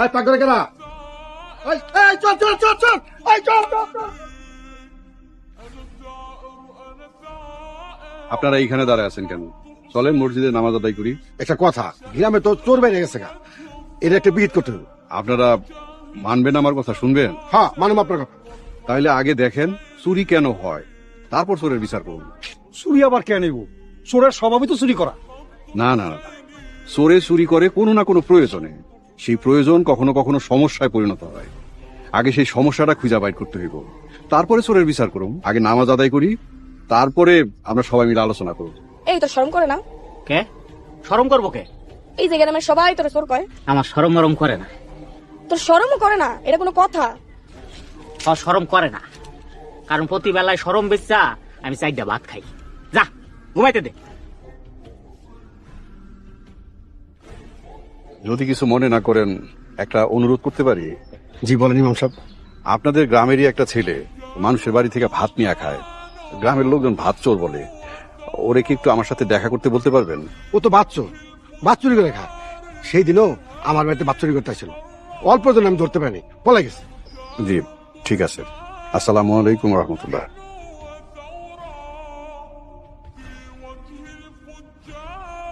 এই পাক করে কেনা এই চল চল চল চল এই চল চল চল। আপনারা এইখানে দাঁড়ায় আছেন কেন? চলেন মসজিদে নামাজ আদায় করি। একটা কথা, গ্রামে তো চোর বেড়ে গেছে গা, এটা একটা বিহিত করতে হবে। আপনারা মানবেন আমার কথা, শুনবেন? হ্যাঁ মানুম আপনার কথা। তাইলে আগে দেখেন চুরি কেন হয়, তারপর চোরের বিচার করুন। চুরি আবার কে নেব? চোরের স্বভাবই তো চুরি করা। না না না, চোরে চুরি করে কোনো না কোনো প্রয়োজনে, সেই প্রয়োজন কখনো কখনো সমস্যায় পরিণত হয়। আগে সেই সমস্যাটা খুঁজে বাইর করতে হইব, তারপরে চোরের বিচার করুন। আগে নামাজ আদায় করি, তারপরে আমরা সবাই মিলে আলোচনা করব। এই তো শরম করে না? কে শরম করবো কে? এই যে গ্রামের সবাই তোর চোর কয়। আমার শরম মরম করে না। তোর শরমও করে না? এটা কোনো কথা? শরম করে না, কারণ প্রতি বেলায় শরম বেচা আমি চাইডা ভাত খাই। যা ঘুমাইতে দে। যদি কিছু মনে না করেন একটা অনুরোধ করতে পারি? জি বলেন ইমাম সাহেব। আপনাদের গ্রামেরই একটা ছেলে মানুষের বাড়ি থেকে ভাত নিয়ে খায়, গ্রামের লোকজন ভাত চোর বলে। ওরে কি একটু আমার সাথে দেখা করতে বলতে পারবেন? ও তো বাদ চুরি করে খায়। সেই দিনও আমার বাড়িতে বাদ চুরি করতে আসছিল, অল্প জন আমি ধরতে পারিনি, পলাই গেছে। জি ঠিক আছে। আসসালামু আলাইকুম রহমতুল্লাহ।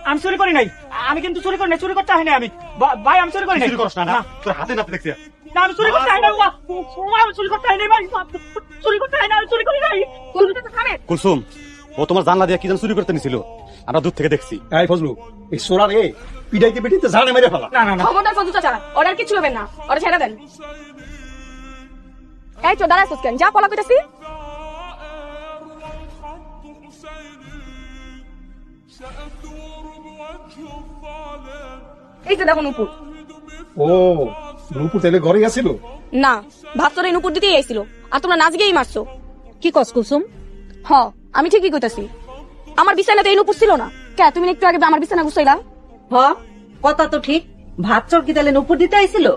আমি চুরি করি নাই, আমি কিন্তু চুরি করি নাই, চুরি করতে হয় না। আমি ভাই আমি চুরি করি নাই। তোর হাতে নাতে দেখছি। না আমি চুরি করতে হয় না, আমি চুরি করতে হয় নাই ভাই, চুরি করতে হয় না, আমি চুরি করি নাই। কুলসুম, ও তোমার জানলা দিয়ে কি যেন চুরি করতে নিছিল, আমরা দূর থেকে দেখছি। এই ফজলু, এই সোনার পিটাইতে পিটাইতে জানে মেরে ফেলা। না না না, খবরদার ফজলু চাচা, অর্ডার কিছু হবে না, ওরা ছেড়ে দেন। এই তো দাঁড়াছিস কেন? যা পলা কইতাছি। এই তো দেখো নুপুর। ও, রূপু তাইলে ঘরে আসিল? না, ভাত তোর এই নুপুর দিতেই আইছিল, আর তোমরা নাচ গিয়েই মারছো। কি কস কুলসুম? হ, আমি ঠিকই কইতাছি। আমার বিছানাতে এই নুপুর ছিল না। কে তুমি একটু আগে আমার বিছানা গুছাইলা? হ, কথা তো ঠিক। ভাত চোর কি তাহলে নুপুর দিতে আইছিল?